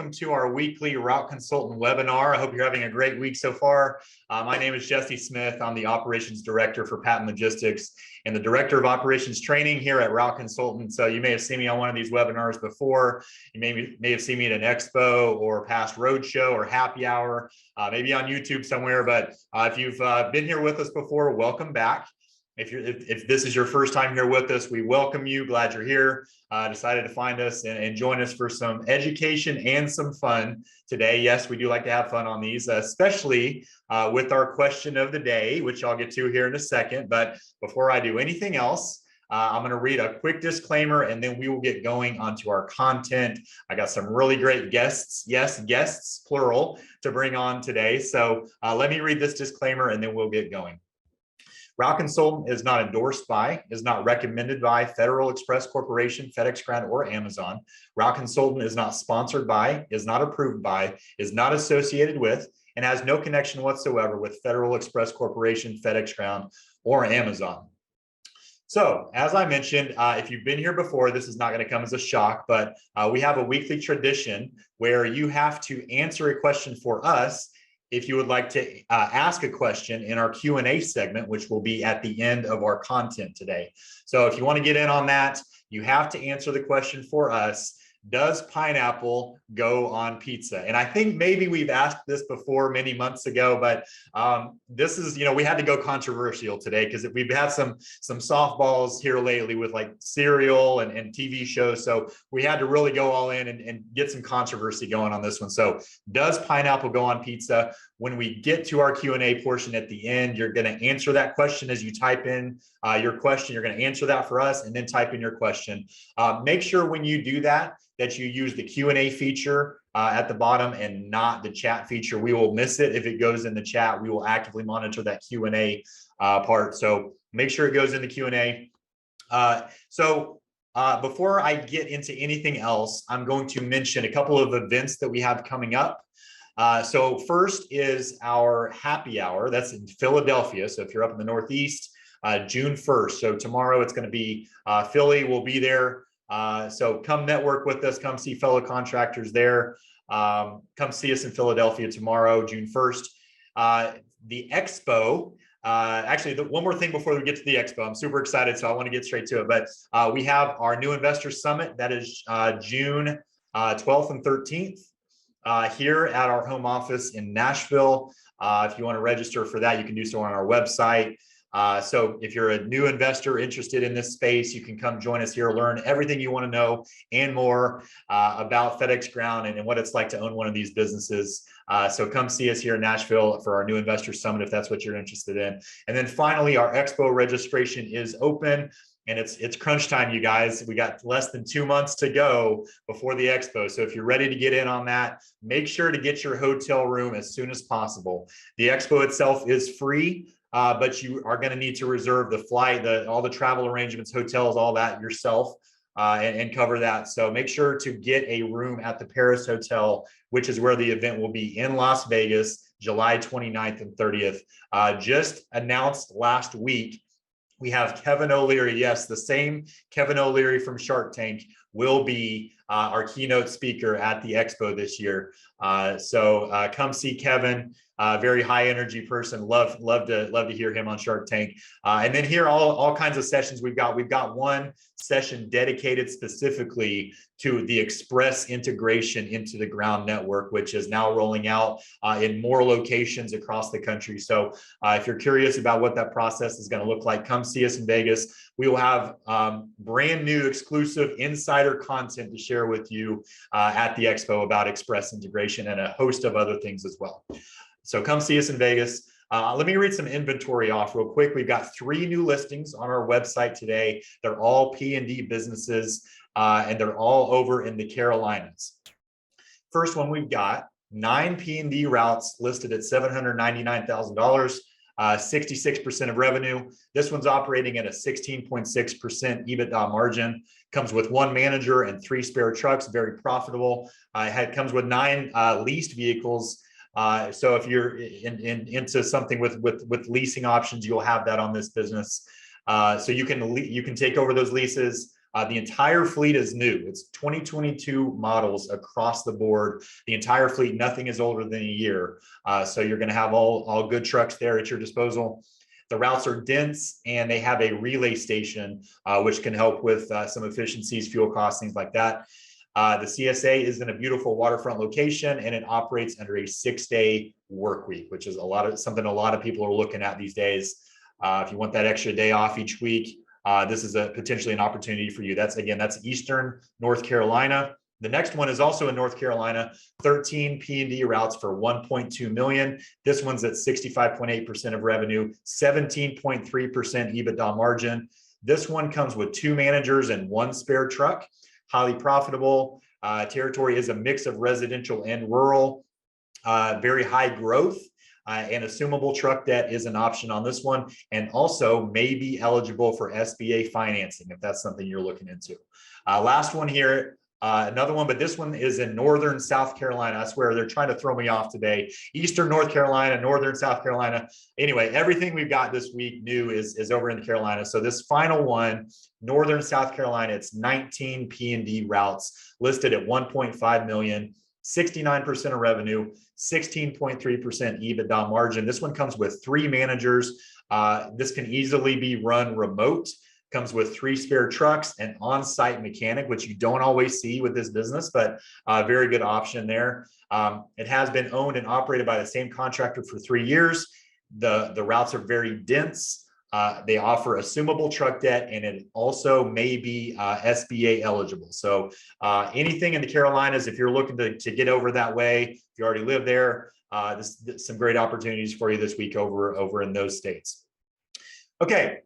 welcome to our weekly Route Consultant webinar. I hope you're having a great week so far. My name is Jesse Smith. I'm the Operations Director for Patent Logistics and the Director of Operations Training here at Route Consultant. So you may have seen me on one of these webinars before. You may have seen me at an expo or past roadshow or happy hour, maybe on YouTube somewhere. But if you've been here with us before, welcome back. If this is your first time here with us, we welcome you. Glad you're here. Decided to find us and join us for some education and some fun today. Yes, we do like to have fun on these, especially with our question of the day, which I'll get to here in a second. But before I do anything else, I'm going to read a quick disclaimer and then we will get going onto our content. I got some really great guests, yes, guests, plural, to bring on today. So let me read this disclaimer and then we'll get going. Route Consultant is not endorsed by, is not recommended by Federal Express Corporation, FedEx Ground, or Amazon. Route Consultant is not sponsored by, is not approved by, is not associated with, and has no connection whatsoever with Federal Express Corporation, FedEx Ground, or Amazon. So, as I mentioned, if you've been here before, this is not going to come as a shock, but we have a weekly tradition where you have to answer a question for us if you would like to ask a question in our Q&A segment, which will be at the end of our content today. So if you want to get in on that, you have to answer the question for us. Does pineapple go on pizza? And I think maybe we've asked this before many months ago, but this is, we had to go controversial today because we've had some softballs here lately with like cereal and TV shows. So we had to really go all in and get some controversy going on this one. So does pineapple go on pizza? When we get to our Q&A portion at the end, you're going to answer that question as you type in your question. You're going to answer that for us and then type in your question. Make sure when you do that you use the Q&A feature at the bottom and not the chat feature. We will miss it if it goes in the chat. We will actively monitor that Q&A part. So make sure it goes in the Q&A. Before I get into anything else, I'm going to mention a couple of events that we have coming up. So first is our happy hour. That's in Philadelphia. So if you're up in the Northeast, June 1st. So tomorrow it's going to be Philly. We'll be there. So come network with us. Come see fellow contractors there. Come see us in Philadelphia tomorrow, June 1st. The expo. Actually, one more thing before we get to the expo. I'm super excited, so I want to get straight to it. But we have our new investor summit. That is June 12th and 13th. Here at our home office in Nashville. If you want to register for that, you can do so on our website. So if you're a new investor interested in this space, you can come join us here, learn everything you want to know and more about FedEx Ground and what it's like to own one of these businesses. So come see us here in Nashville for our new investor summit if that's what you're interested in. And then finally, our expo registration is open. And it's crunch time, you guys. We got less than 2 months to go before the expo. So if you're ready to get in on that, make sure to get your hotel room as soon as possible. The expo itself is free, but you are going to need to reserve the flight, all the travel arrangements, hotels, all that yourself, and cover that. So make sure to get a room at the Paris Hotel, which is where the event will be in Las Vegas, July 29th and 30th. Just announced last week. We have Kevin O'Leary. Yes, the same Kevin O'Leary from Shark Tank will be our keynote speaker at the expo this year. So come see Kevin. Very high energy person. Love to hear him on Shark Tank. And then here all kinds of sessions we've got one session dedicated specifically to the express integration into the ground network, which is now rolling out in more locations across the country. So if you're curious about what that process is going to look like, come see us in Vegas. We will have brand new exclusive insider content to share with you at the expo about express integration and a host of other things as well. So come see us in Vegas. Let me read some inventory off real quick. We've got 3 new listings on our website today. They're all P&D businesses, and they're all over in the Carolinas. First one, we've got 9 P&D routes listed at $799,000, 66% of revenue. This one's operating at a 16.6% EBITDA margin. Comes with 1 manager and 3 spare trucks, very profitable. Comes with 9 leased vehicles. So if you're into something with leasing options, you'll have that on this business. So you can take over those leases. The entire fleet is new. It's 2022 models across the board. The entire fleet, nothing is older than a year. So you're going to have all good trucks there at your disposal. The routes are dense, and they have a relay station, which can help with some efficiencies, fuel costs, things like that. The CSA is in a beautiful waterfront location, and it operates under a 6-day work week, which is something a lot of people are looking at these days. If you want that extra day off each week, this is potentially an opportunity for you. That's Eastern North Carolina. The next one is also in North Carolina, 13 P&D routes for $1.2 million. This one's at 65.8% of revenue, 17.3% EBITDA margin. This one comes with 2 managers and 1 spare truck. Highly profitable. Territory is a mix of residential and rural. Very high growth. And assumable truck debt is an option on this one, and also may be eligible for SBA financing if that's something you're looking into. Last one here, another one, but this one is in Northern South Carolina. I swear they're trying to throw me off today. Eastern North Carolina, Northern South Carolina. Anyway, everything we've got this week new is over in Carolina. So this final one, Northern South Carolina, it's 19 P&D routes listed at 1.5 million. 69% of revenue, 16.3% EBITDA margin. This one comes with 3 managers. This can easily be run remote. Comes with 3 spare trucks, an on-site mechanic, which you don't always see with this business, but a very good option there. It has been owned and operated by the same contractor for 3 years. The routes are very dense. They offer assumable truck debt, and it also may be SBA eligible. So anything in the Carolinas, if you're looking to get over that way, if you already live there, some great opportunities for you this week over in those states. Okay.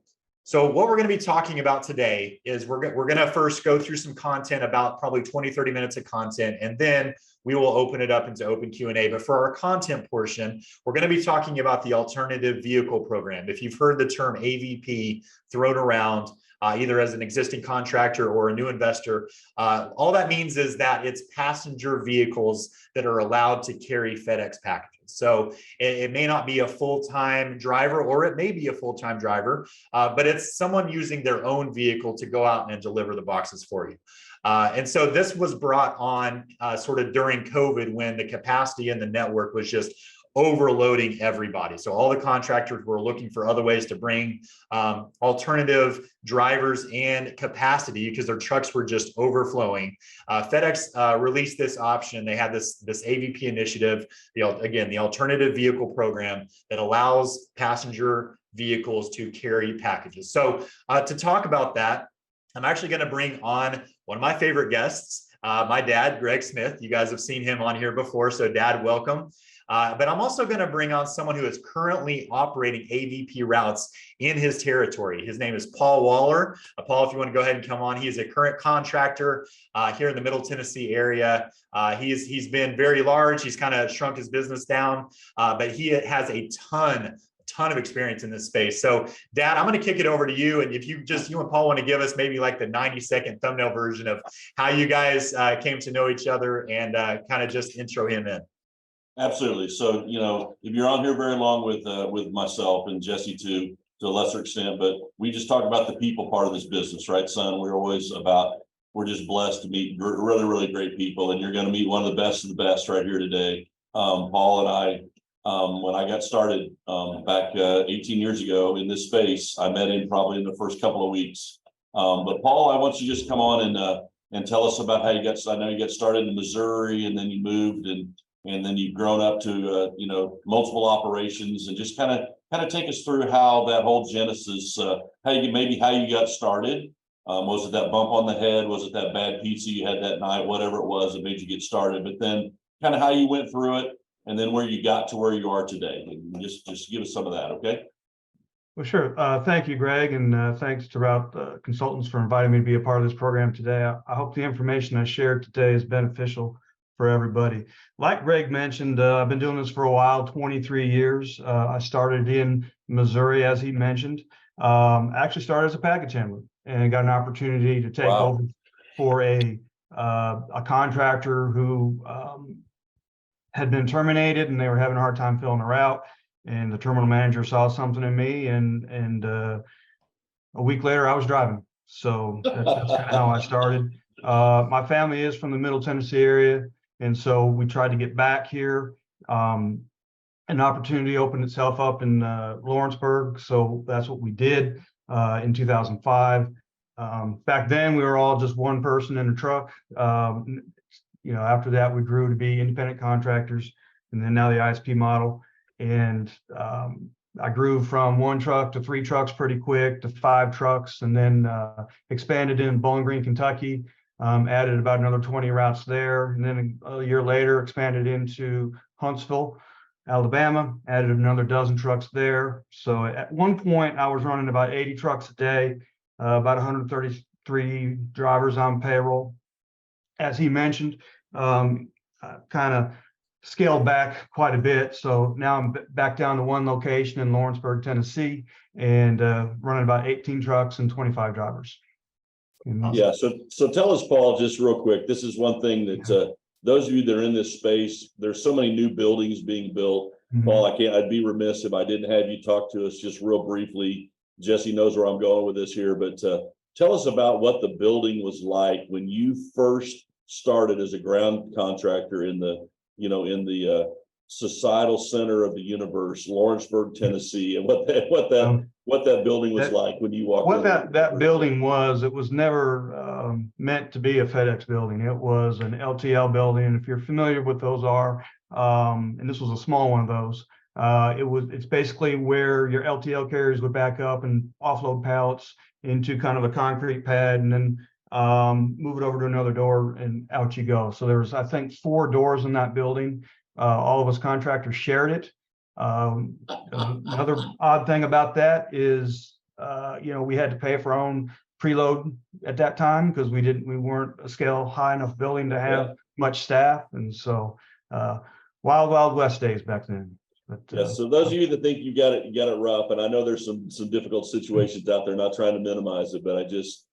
So what we're going to be talking about today is we're going to first go through some content, about probably 20, 30 minutes of content, and then we will open it up into open Q&A. But for our content portion, we're going to be talking about the alternative vehicle program. If you've heard the term AVP thrown around, either as an existing contractor or a new investor, all that means is that it's passenger vehicles that are allowed to carry FedEx packages. So it may not be a full-time driver, or it may be a full-time driver, but it's someone using their own vehicle to go out and deliver the boxes for you. And so this was brought on sort of during COVID, when the capacity in the network was just overloading everybody. So all the contractors were looking for other ways to bring alternative drivers and capacity because their trucks were just overflowing. FedEx released this option. They had this AVP initiative, again, the alternative vehicle program that allows passenger vehicles to carry packages. So to talk about that, I'm actually going to bring on one of my favorite guests, my dad, Greg Smith. You guys have seen him on here before, so Dad, welcome. But I'm also going to bring on someone who is currently operating AVP routes in his territory. His name is Paul Waller. Paul, if you want to go ahead and come on, he is a current contractor here in the Middle Tennessee area. He's been very large. He's kind of shrunk his business down, but he has a ton of experience in this space. So Dad, I'm going to kick it over to you. And if you and Paul want to give us maybe like the 90-second thumbnail version of how you guys came to know each other, and kind of just intro him in. Absolutely. So, if you're on here very long with myself and Jesse to a lesser extent, but we just talk about the people part of this business, right, son? We're just blessed to meet really, really great people, and you're going to meet one of the best right here today. Paul and I, when I got started back 18 years ago in this space, I met him probably in the first couple of weeks. But Paul, I want you to just come on and tell us about how you got. I know you got started in Missouri, and then you moved, and then you've grown up to multiple operations, and just kind of take us through how that whole genesis, how you got started. Was it that bump on the head? Was it that bad pizza you had that night? Whatever it was that made you get started, but then kind of how you went through it, and then where you got to where you are today. And just give us some of that, okay? Well, sure. Thank you, Greg, and thanks to Route Consultants for inviting me to be a part of this program today. I hope the information I shared today is beneficial for everybody. Like Greg mentioned, I've been doing this for a while, 23 years. I started in Missouri, as he mentioned. Actually started as a package handler, and got an opportunity to take over for a contractor who had been terminated, and they were having a hard time filling a route. And the terminal manager saw something in me, and a week later I was driving. So that's kind of how I started. My family is from the Middle Tennessee area, and so we tried to get back here. An opportunity opened itself up in Lawrenceburg, so that's what we did in 2005. Back then, we were all just one person in a truck. After that, we grew to be independent contractors, and then now the ISP model. And I grew from one truck to 3 trucks pretty quick, to 5 trucks, and then expanded in Bowling Green, Kentucky. Added about another 20 routes there, and then a year later expanded into Huntsville, Alabama, added another dozen trucks there. So at one point I was running about 80 trucks a day, about 133 drivers on payroll. As he mentioned, kind of scaled back quite a bit. So now I'm back down to one location in Lawrenceburg, Tennessee, and running about 18 trucks and 25 drivers. Yeah. So tell us, Paul, just real quick. This is one thing that those of you that are in this space, there's so many new buildings being built. Paul, I'd be remiss if I didn't have you talk to us just real briefly. Jesse knows where I'm going with this here, but tell us about what the building was like when you first started as a ground contractor in the societal center of the universe, Lawrenceburg, Tennessee, and what that building was like when you walked in. What that building was, it was never meant to be a FedEx building. It was an LTL building. If you're familiar with those are, and this was a small one of those, it's basically where your LTL carriers would back up and offload pallets into kind of a concrete pad, and then move it over to another door, and out you go. So there was, I think, 4 doors in that building. All of us contractors shared it. Another odd thing about that is, we had to pay for our own preload at that time because we weren't a scale high enough building to have much staff, and so wild west days back then. But, so those of you that think you got it rough, and I know there's some difficult situations out there, not trying to minimize it, but I just,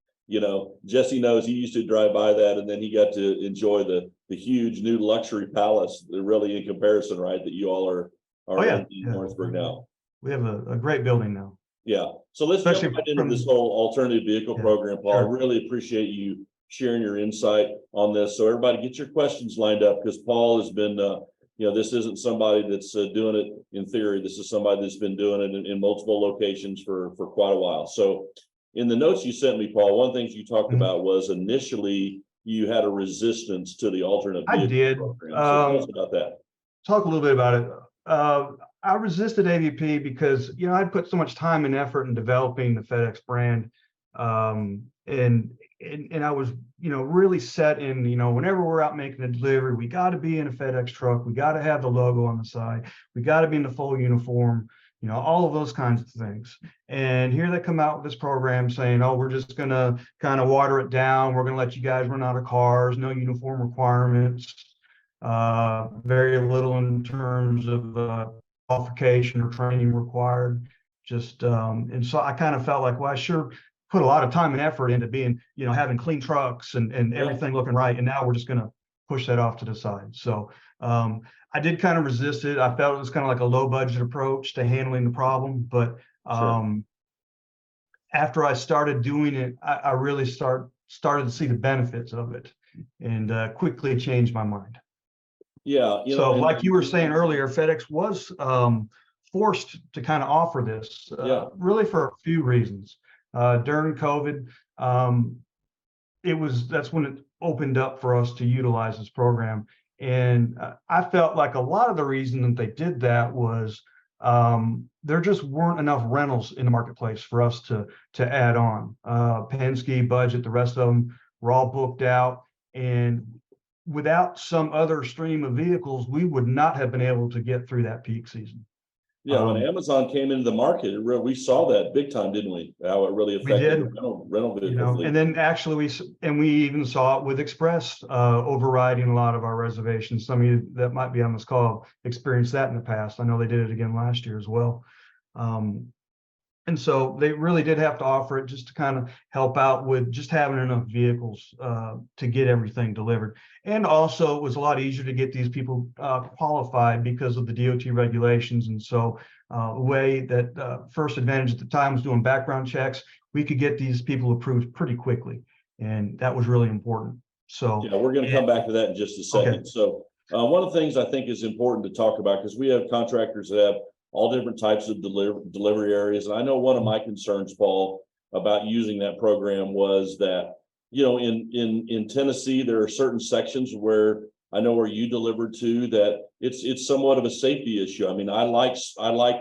Jesse knows he used to drive by that, and then he got to enjoy the huge new luxury palace, really in comparison, right? That you all are in Lawrenceburg now. We have a great building now. Yeah. So let's jump right into this whole alternative vehicle program, Paul. Sure. I really appreciate you sharing your insight on this. So everybody get your questions lined up, because Paul has been, this isn't somebody that's doing it in theory. This is somebody that's been doing it in multiple locations for quite a while. So in the notes you sent me, Paul, one of the things you talked about was initially you had a resistance to the alternate vehicle program. So tell us about that. Talk a little bit about it. I resisted AVP because, I'd put so much time and effort in developing the FedEx brand. And I was, really set in, whenever we're out making a delivery, we got to be in a FedEx truck. We got to have the logo on the side. We got to be in the full uniform, all of those kinds of things. And here they come out with this program saying, oh, we're just going to kind of water it down. We're going to let you guys run out of cars, no uniform requirements, very little in terms of qualification or training required. And so I kind of felt like, well, I sure put a lot of time and effort into being, having clean trucks and everything looking right. And now we're just going to push that off to the side. So I did kind of resist it. I felt it was kind of like a low budget approach to handling the problem. But after I started doing it, I really started to see the benefits of it, and quickly changed my mind. Yeah. So like you were saying earlier, FedEx was forced to kind of offer this really for a few reasons. During COVID, that's when it opened up for us to utilize this program. And I felt like a lot of the reason that they did that was there just weren't enough rentals in the marketplace for us to add on. Penske, Budget, the rest of them were all booked out. And without some other stream of vehicles, we would not have been able to get through that peak season. Yeah, when Amazon came into the market, we saw that big time, didn't we? How it really affected the rental vehicles. And then actually we even saw it with Express overriding a lot of our reservations. Some of you that might be on this call experienced that in the past. I know they did it again last year as well. And so they really did have to offer it just to kind of help out with just having enough vehicles to get everything delivered. And also it was a lot easier to get these people qualified because of the DOT regulations. And so the way that First Advantage at the time was doing background checks, we could get these people approved pretty quickly. And that was really important. So yeah, we're going to come back to that in just a second. Okay. So one of the things I think is important to talk about, because we have contractors that have all different types of delivery areas. And I know one of my concerns, Paul, about using that program was that, you know, in Tennessee, there are certain sections where I know where you delivered to that it's somewhat of a safety issue. I mean, I like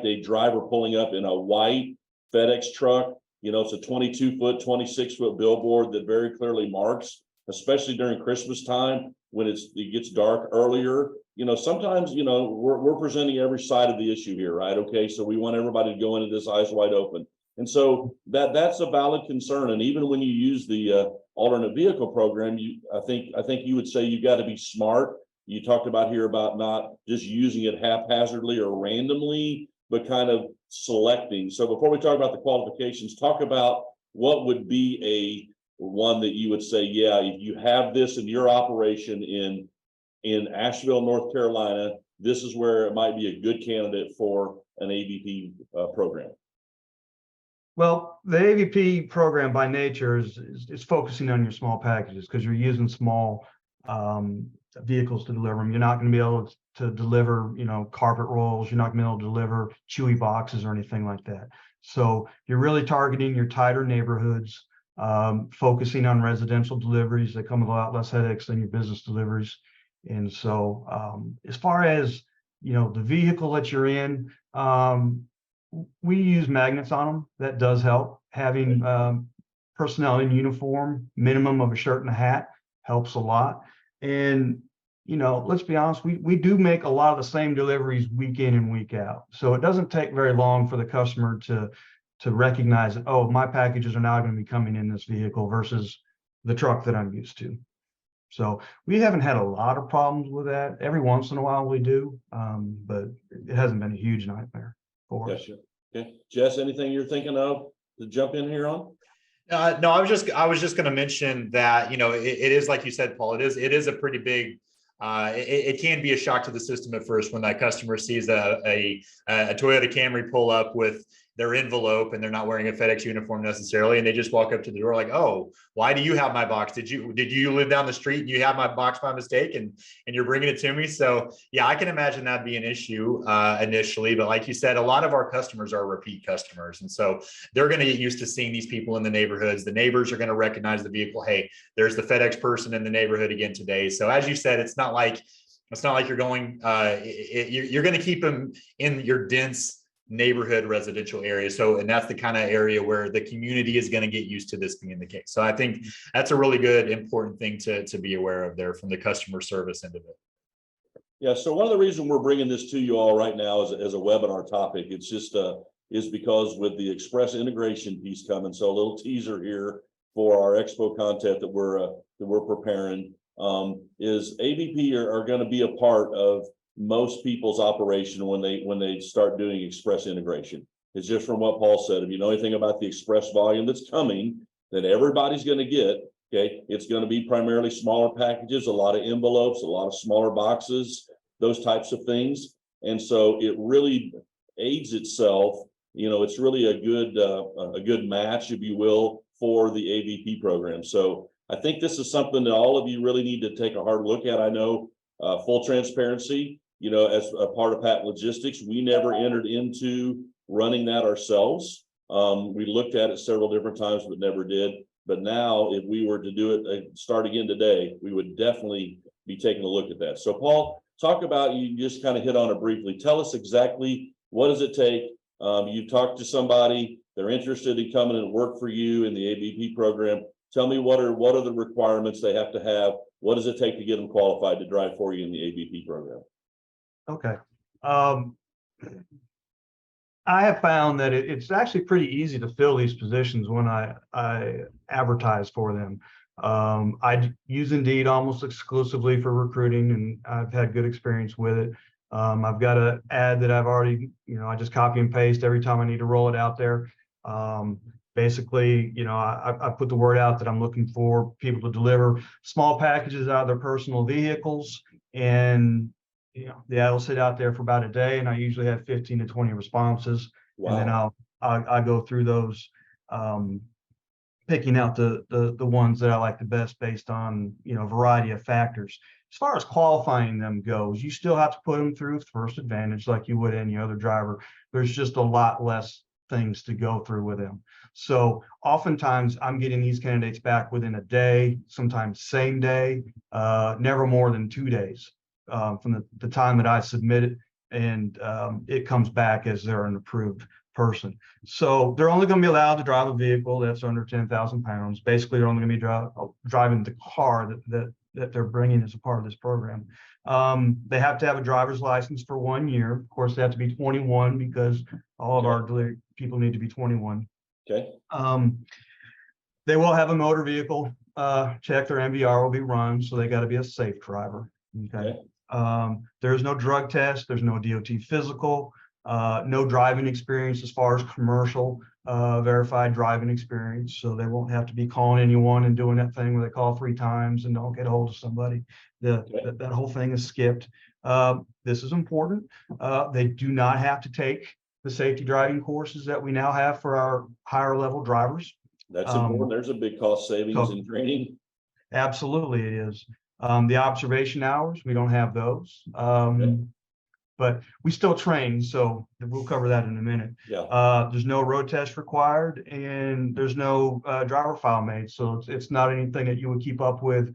a driver pulling up in a white FedEx truck. You know, it's a 22-foot, 26-foot billboard that very clearly marks, especially during Christmas time when it gets dark earlier. You know, sometimes, you know, we're presenting every side of the issue here, right? Okay, so we want everybody to go into this eyes wide open. And so that's a valid concern. And even when you use the alternate vehicle program, I think you would say you got to be smart. You talked about here about not just using it haphazardly or randomly, but kind of selecting. So before we talk about the qualifications, talk about what would be a one that you would say, yeah, if you have this in your operation in Asheville, North Carolina, this is where it might be a good candidate for an AVP program. Well, the AVP program by nature is focusing on your small packages because you're using small vehicles to deliver them. You're not going to be able to deliver, you know, carpet rolls. You're not going to be able to deliver chewy boxes or anything like that. So you're really targeting your tighter neighborhoods, focusing on residential deliveries that come with a lot less headaches than your business deliveries. And so as far as, you know, the vehicle that you're in, we use magnets on them. That does help. Having personnel in uniform, minimum of a shirt and a hat, helps a lot. And, you know, let's be honest, we do make a lot of the same deliveries week in and week out. So it doesn't take very long for the customer to recognize that, oh, my packages are now going to be coming in this vehicle versus the truck that I'm used to. So we haven't had a lot of problems with that. Every once in a while we do, but it hasn't been a huge nightmare for us. Sure. Okay, Jess, anything you're thinking of to jump in here on? No, I was just going to mention that, you know, it is like you said, Paul. It is a pretty big. It can be a shock to the system at first when that customer sees a Toyota Camry pull up with their envelope and they're not wearing a FedEx uniform necessarily, and they just walk up to the door like, "Oh, why do you have my box? Did you live down the street and you have my box by mistake and you're bringing it to me?" So yeah, I can imagine that'd be an issue initially, but like you said, a lot of our customers are repeat customers, and so they're going to get used to seeing these people in the neighborhoods. The neighbors are going to recognize the vehicle. Hey, there's the FedEx person in the neighborhood again today. So as you said, it's not like you're going. You're going to keep them in your dense neighborhood residential area. So, and that's the kind of area where the community is going to get used to this being the case. So I think that's a really good, important thing to be aware of there from the customer service end of it. Yeah. So one of the reasons we're bringing this to you all right now as a webinar topic, it's just is because with the express integration piece coming. So a little teaser here for our expo content that we're preparing is AVP are going to be a part of most people's operation when they start doing express integration. It's just from what Paul said. If you know anything about the express volume that's coming, that everybody's going to get, okay, it's going to be primarily smaller packages, a lot of envelopes, a lot of smaller boxes, those types of things. And so it really aids itself. You know, it's really a good match, if you will, for the AVP program. So I think this is something that all of you really need to take a hard look at. I know full transparency, you know, as a part of Pat Logistics, we never entered into running that ourselves. We looked at it several different times, but never did. But now if we were to do it, start again today, we would definitely be taking a look at that. So Paul, talk about, you just kind of hit on it briefly. Tell us exactly, what does it take? You talked to somebody, they're interested in coming and work for you in the AVP program. Tell me what are the requirements they have to have? What does it take to get them qualified to drive for you in the AVP program? Okay. I have found that it's actually pretty easy to fill these positions when I advertise for them. I use Indeed almost exclusively for recruiting, and I've had good experience with it. I've got an ad that I've already, you know, I just copy and paste every time I need to roll it out there. Basically, you know, I put the word out that I'm looking for people to deliver small packages out of their personal vehicles, and you know, the ad will sit out there for about a day, and I usually have 15 to 20 responses. Wow. And then I'll go through those picking out the ones that I like the best based on, a variety of factors. As far as qualifying them goes, you still have to put them through First Advantage like you would any other driver. There's just a lot less things to go through with them. So oftentimes I'm getting these candidates back within a day, sometimes same day, never more than 2 days from the time that I submit it, and it comes back as they're an approved person. So they're only going to be allowed to drive a vehicle that's under 10,000 pounds. Basically, they're only going to be driving the car that they're bringing as a part of this program. They have to have a driver's license for 1 year. Of course, they have to be 21 because all of our delivery people need to be 21. Okay. They will have a motor vehicle check. Their MVR will be run, so they got to be a safe driver. Okay. There's no drug test. There's no DOT physical. No driving experience as far as commercial verified driving experience. So they won't have to be calling anyone and doing that thing where they call 3 times and don't get a hold of somebody. That whole thing is skipped. This is important. They do not have to take the safety driving courses that we now have for our higher level drivers. That's important. There's a big cost savings in training. Absolutely, it is. The observation hours, we don't have those. But we still train, so we'll cover that in a minute. There's no road test required, and there's no driver file made, so it's not anything that you would keep up with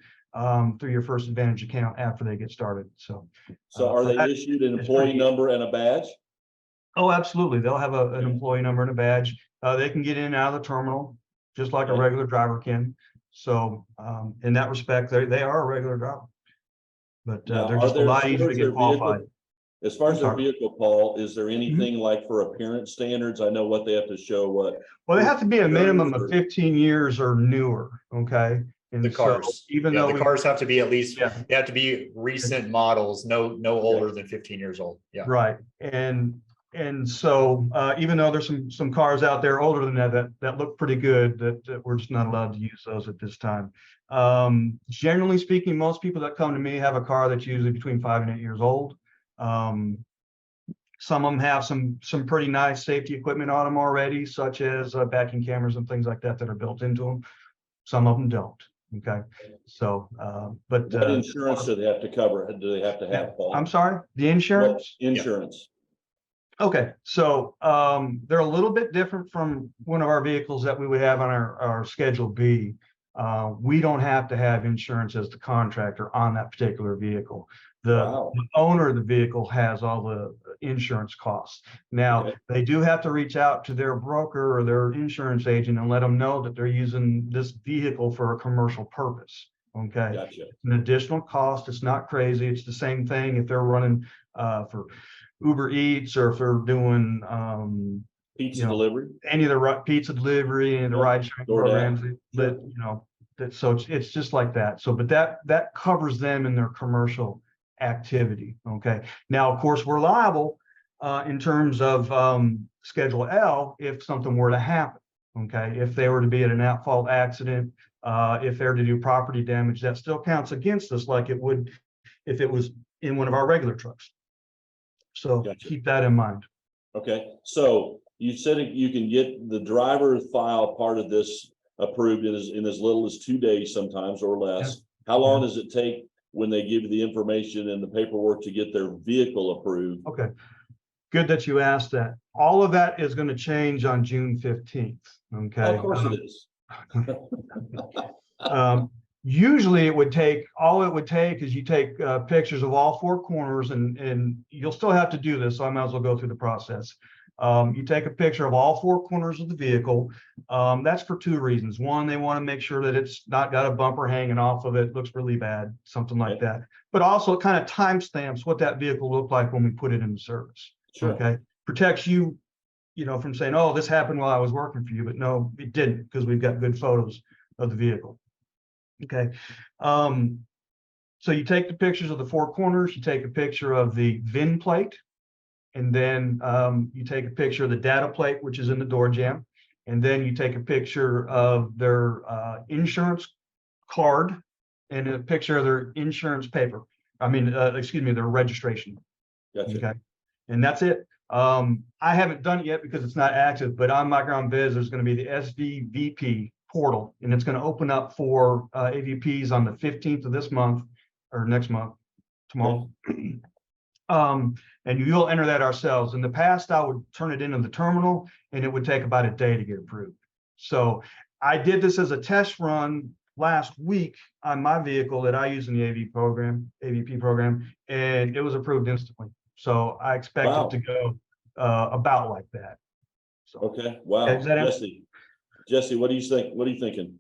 through your First Advantage account after they get started. So are they issued an employee number and a badge? Oh, absolutely. They'll have an employee number and a badge. They can get in and out of the terminal just like a regular driver can. So in that respect, they are a regular driver, but they're just a lot easier to get qualified. As far as their vehicle, Paul, is there anything like for appearance standards? I know what they have to show. Well, they have to be a minimum of 15 years or newer. Okay. And the cars, so even though the cars have to be at least, they have to be recent models, no older than 15 years old. Yeah. Right. And so even though there's some cars out there older than that look pretty good, that we're just not allowed to use those at this time. Generally speaking, most people that come to me have a car that's usually between 5 and 8 years old. Some of them have some pretty nice safety equipment on them already, such as backing cameras and things like that are built into them. Some of them don't. Okay. So, but what insurance do they have to cover? Do they have to have, Paul? I'm sorry, the insurance? What insurance? Okay, so they're a little bit different from one of our vehicles that we would have on our Schedule B. We don't have to have insurance as the contractor on that particular vehicle. The owner of the vehicle has all the insurance costs. Now, they do have to reach out to their broker or their insurance agent and let them know that they're using this vehicle for a commercial purpose. Okay. Gotcha. It's an additional cost. It's not crazy. It's the same thing if they're running for Uber Eats or if they're doing pizza delivery, any of the pizza delivery and the ride sharing programs so it's just like that. So, but that covers them in their commercial activity. Okay. Now, of course, we're liable in terms of Schedule L if something were to happen. Okay. If they were to be at an at-fault accident, if they're to do property damage, that still counts against us like it would if it was in one of our regular trucks. So keep that in mind. Okay. So you said you can get the driver file part of this approved in as little as 2 days sometimes or less. How long does it take when they give you the information and the paperwork to get their vehicle approved? Okay. Good that you asked that. All of that is going to change on June 15th. Okay. Of course it is. Usually all it would take is you take pictures of all 4 corners and you'll still have to do this. So I might as well go through the process. You take a picture of all 4 corners of the vehicle. That's for 2 reasons. One, they want to make sure that it's not got a bumper hanging off of it. Looks really bad, something like that. But also it kind of timestamps what that vehicle looked like when we put it into service. Sure. Okay. Protects you, from saying, oh, this happened while I was working for you. But no, it didn't, because we've got good photos of the vehicle. Okay. So you take the pictures of the 4 corners, you take a picture of the VIN plate, and then you take a picture of the data plate, which is in the door jamb, and then you take a picture of their insurance card and a picture of their insurance paper. Their registration. Gotcha. Okay. And that's it. I haven't done it yet because it's not active, but on My Ground Biz, there's going to be the SVVP portal, and it's going to open up for AVPs on the 15th of this month or next month, tomorrow. And you'll enter that ourselves. In the past, I would turn it into the terminal, and it would take about a day to get approved. So I did this as a test run last week on my vehicle that I use in the AVP program, and it was approved instantly. So I expect Wow. it to go about like that. So, Okay, wow. is that Jesse, what do you think? What are you thinking?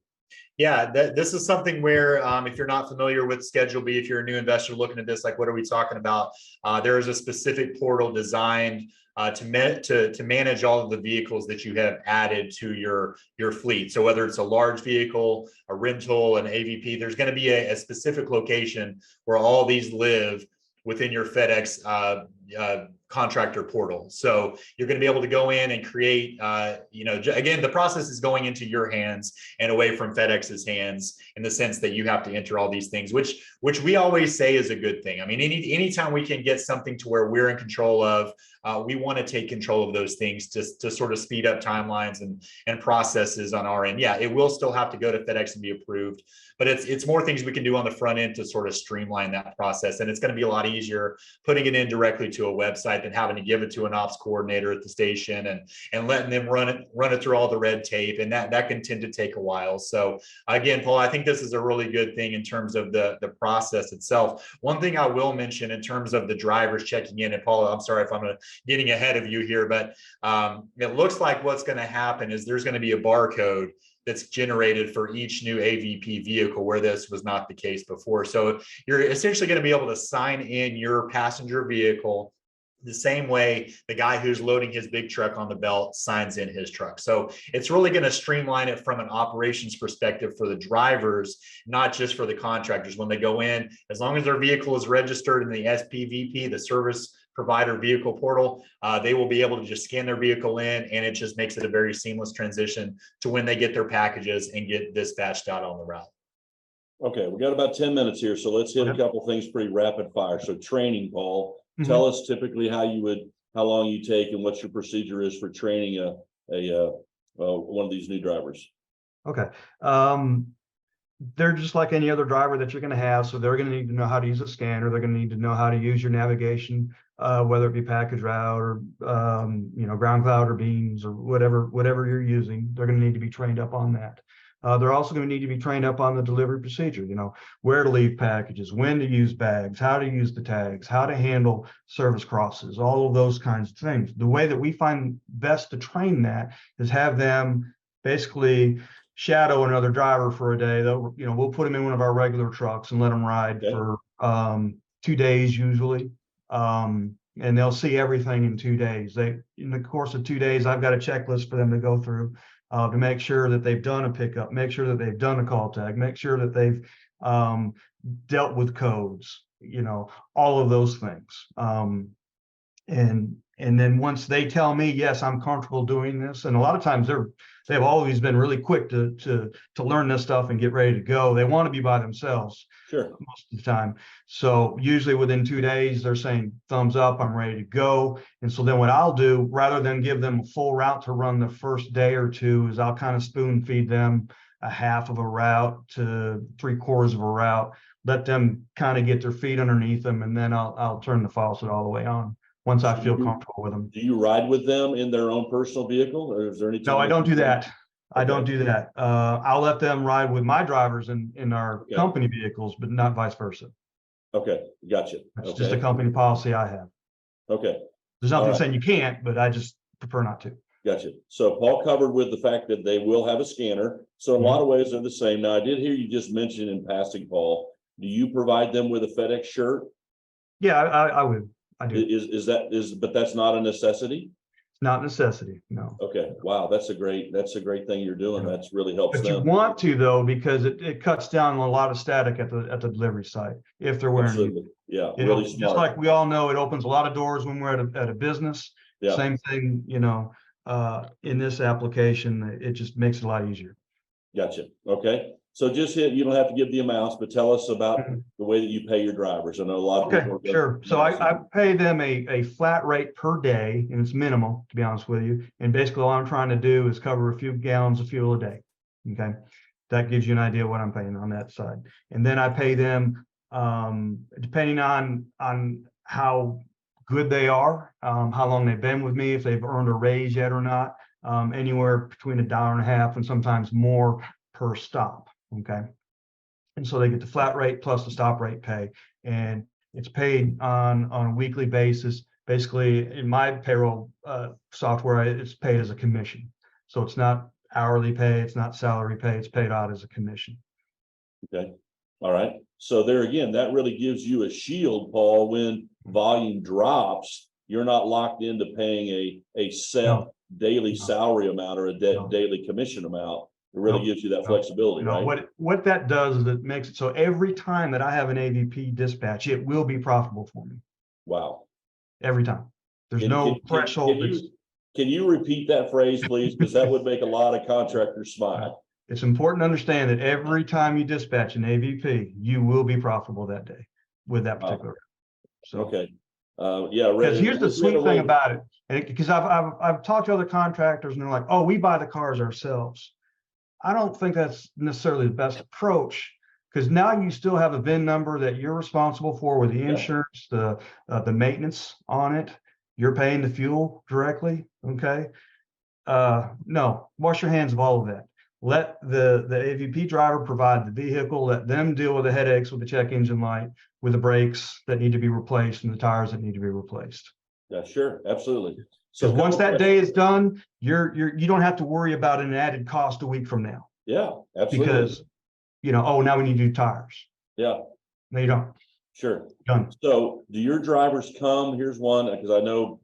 Yeah, this is something where if you're not familiar with Schedule B, if you're a new investor looking at this, like what are we talking about? There is a specific portal designed to manage all of the vehicles that you have added to your fleet. So whether it's a large vehicle, a rental, an AVP, there's going to be a specific location where all these live within your FedEx contractor portal. So you're going to be able to go in and create, again, the process is going into your hands and away from FedEx's hands in the sense that you have to enter all these things, which we always say is a good thing. I mean, anytime we can get something to where we're in control of, we want to take control of those things to sort of speed up timelines and processes on our end. Yeah, it will still have to go to FedEx and be approved, but it's more things we can do on the front end to sort of streamline that process. And it's going to be a lot easier putting it in directly to a website than having to give it to an ops coordinator at the station and letting them run it through all the red tape. And that can tend to take a while. So again, Paul, I think this is a really good thing in terms of the process itself. One thing I will mention in terms of the drivers checking in, and Paul, I'm sorry if I'm getting ahead of you here, but it looks like what's going to happen is there's going to be a barcode that's generated for each new AVP vehicle where this was not the case before. So you're essentially going to be able to sign in your passenger vehicle the same way the guy who's loading his big truck on the belt signs in his truck. So it's really going to streamline it from an operations perspective for the drivers, not just for the contractors. When they go in, as long as their vehicle is registered in the SPVP, the service provider vehicle portal, they will be able to just scan their vehicle in, and it just makes it a very seamless transition to when they get their packages and get dispatched out on the route. Okay, we got about 10 minutes here, so let's hit a couple things pretty rapid fire. So training, Paul, tell us typically how long you take and what your procedure is for training one of these new drivers. Okay. They're just like any other driver that you're going to have. So they're going to need to know how to use a scanner. They're going to need to know how to use your navigation, whether it be package route or, ground cloud or beams or whatever you're using. They're going to need to be trained up on that. They're also going to need to be trained up on the delivery procedure, where to leave packages, when to use bags, how to use the tags, how to handle service crosses, all of those kinds of things. The way that we find best to train that is have them basically shadow another driver for a day. We'll put them in one of our regular trucks and let them ride for 2 days usually. And they'll see everything in 2 days. In the course of 2 days, I've got a checklist for them to go through to make sure that they've done a pickup, make sure that they've done a call tag, make sure that they've dealt with codes, all of those things. And then once they tell me, yes, I'm comfortable doing this, and a lot of times they've always been really quick to learn this stuff and get ready to go. They want to be by themselves most of the time. So usually within 2 days, they're saying, thumbs up, I'm ready to go. And so then what I'll do, rather than give them a full route to run the first day or two, is I'll kind of spoon feed them a half of a route to 3/4 of a route, let them kind of get their feet underneath them, and then I'll turn the faucet all the way on once I feel comfortable with them. Do you ride with them in their own personal vehicle, or is there any? No, I don't do that. I don't do that. I'll let them ride with my drivers in our company vehicles, but not vice versa. Okay, gotcha. That's just a company policy I have. Okay. There's nothing saying you can't, but I just prefer not to. Gotcha. So Paul covered with the fact that they will have a scanner. So in a lot of ways they're the same. Now I did hear you just mention in passing, Paul, do you provide them with a FedEx shirt? Yeah, I would. I do. But that's not a necessity? It's not a necessity, no. Okay. Wow, that's a great thing you're doing. That's really helps but them. You want to, though, because it cuts down a lot of static at the delivery site if they're wearing it. Yeah, really smart. Just like we all know, it opens a lot of doors when we're at a business. Yeah. Same thing, in this application, it just makes it a lot easier. Gotcha. Okay. So you don't have to give the amounts, but tell us about the way that you pay your drivers. I know a lot of people. Sure. So I pay them a flat rate per day, and it's minimal, to be honest with you. And basically all I'm trying to do is cover a few gallons of fuel a day. Okay, that gives you an idea what I'm paying on that side. And then I pay them depending on how good they are, how long they've been with me, if they've earned a raise yet or not, anywhere between $1.50 and sometimes more per stop. Okay, and so they get the flat rate plus the stop rate pay, and it's paid on a weekly basis. Basically, in my payroll software, it's paid as a commission. So it's not hourly pay, it's not salary pay, it's paid out as a commission. Okay, all right. So there again, that really gives you a shield, Paul, when volume drops. You're not locked into paying a set daily salary amount or a daily commission amount. It really gives you that flexibility, right? What that does is it makes it so every time that I have an AVP dispatch, it will be profitable for me. Wow. Every time. There's no threshold. Can you repeat that phrase, please? Because that would make a lot of contractors smile. It's important to understand that every time you dispatch an AVP, you will be profitable that day with that particular. So okay. Yeah. Because here's the sweet thing about it, because I've talked to other contractors and they're like, oh, we buy the cars ourselves. I don't think that's necessarily the best approach, because now you still have a VIN number that you're responsible for with the insurance, the maintenance on it. You're paying the fuel directly. Okay. No, wash your hands of all of that. Let the AVP driver provide the vehicle, let them deal with the headaches with the check engine light, with the brakes that need to be replaced and the tires that need to be replaced. Yeah, sure. Absolutely. So once that day is done, you don't have to worry about an added cost a week from now. Yeah, absolutely. Because, oh, now we need to do tires. Yeah. No, you don't. Sure. Done. So do your drivers come? Here's one, because I know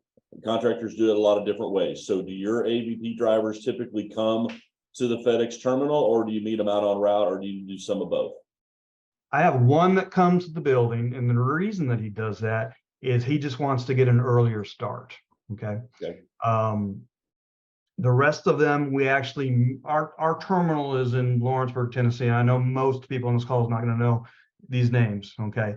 contractors do it a lot of different ways. So do your AVP drivers typically come to the FedEx terminal, or do you meet them out on route, or do you do some of both? I have one that comes to the building, and the reason that he does that is he just wants to get an earlier start. Okay. The rest of them, we actually, our terminal is in Lawrenceburg, Tennessee. I know most people on this call is not going to know these names. Okay.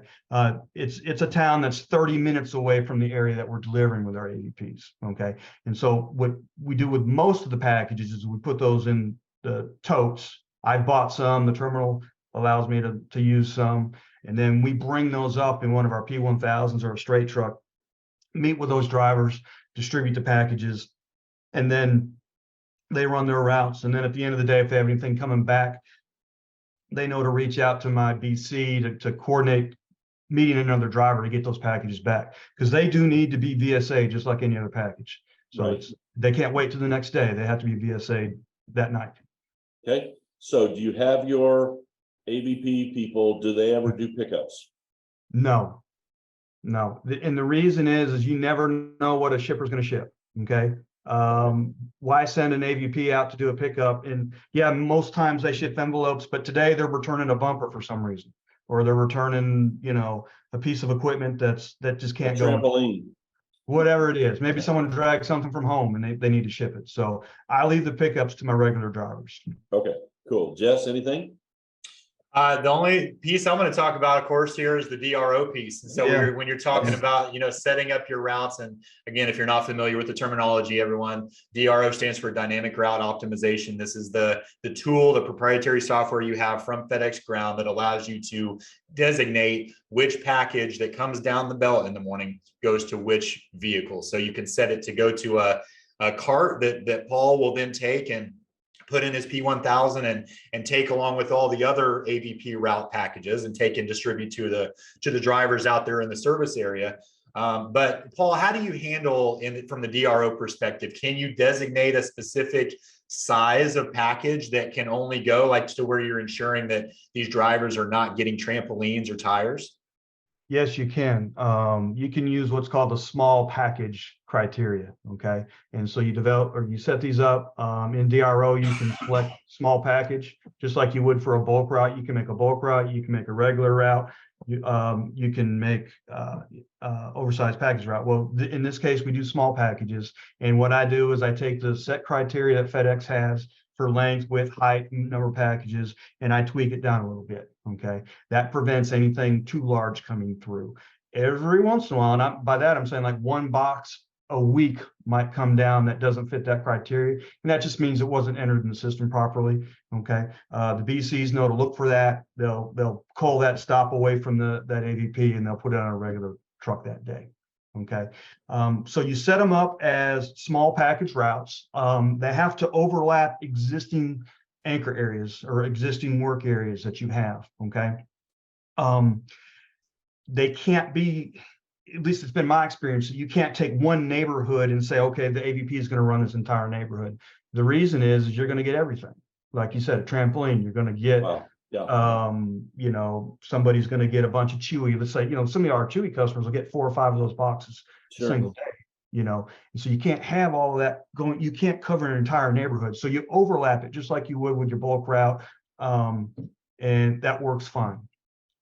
It's a town that's 30 minutes away from the area that we're delivering with our AVPs. Okay. And so what we do with most of the packages is we put those in the totes. I bought some, the terminal allows me to use some, and then we bring those up in one of our P1000s or a straight truck, meet with those drivers, distribute the packages, and then they run their routes. And then at the end of the day, if they have anything coming back, they know to reach out to my BC to coordinate meeting another driver to get those packages back, because they do need to be VSA just like any other package. So they can't wait till the next day. They have to be VSA that night. Okay. So do you have your AVP people, do they ever do pickups? No. And the reason is you never know what a shipper's going to ship. Okay. Why send an AVP out to do a pickup? And yeah, most times they ship envelopes, but today they're returning a bumper for some reason, or they're returning, a piece of equipment that just can't go. Trampoline. Whatever it is. Maybe someone dragged something from home and they need to ship it. So I leave the pickups to my regular drivers. Okay, cool. Jess, anything? The only piece I'm going to talk about, of course, here is the DRO piece. And so when you're talking about, setting up your routes, and again, if you're not familiar with the terminology, everyone, DRO stands for Dynamic Route Optimization. This is the tool, the proprietary software you have from FedEx Ground that allows you to designate which package that comes down the belt in the morning goes to which vehicle. So you can set it to go to a cart that Paul will then take and put in his P1000 and take along with all the other AVP route packages and take and distribute to the drivers out there in the service area. But Paul, how do you handle from the DRO perspective? Can you designate a specific size of package that can only go to where you're ensuring that these drivers are not getting trampolines or tires? Yes, you can. You can use what's called the small package criteria. Okay. And so you set these up in DRO. You can select small package, just like you would for a bulk route. You can make a bulk route. You can make a regular route. You can make oversized package route. Well, in this case, we do small packages. And what I do is I take the set criteria that FedEx has for length, width, height, number of packages, and I tweak it down a little bit. Okay, that prevents anything too large coming through. Every once in a while, and by that I'm saying like one box a week might come down that doesn't fit that criteria. And that just means it wasn't entered in the system properly. Okay. The BCs know to look for that. They'll call that stop away from that AVP, and they'll put it on a regular truck that day. Okay. So you set them up as small package routes. They have to overlap existing anchor areas or existing work areas that you have. Okay. They can't be, at least it's been my experience, you can't take one neighborhood and say, okay, the AVP is going to run this entire neighborhood. The reason is you're going to get everything. Like you said, a trampoline, you're going to get, you know, somebody's going to get a bunch of Chewy. Let's say, you know, some of our Chewy customers will get 4 or 5 of those boxes a single day, you know, and so you can't have all of that going, you can't cover an entire neighborhood. So you overlap it just like you would with your bulk route. And that works fine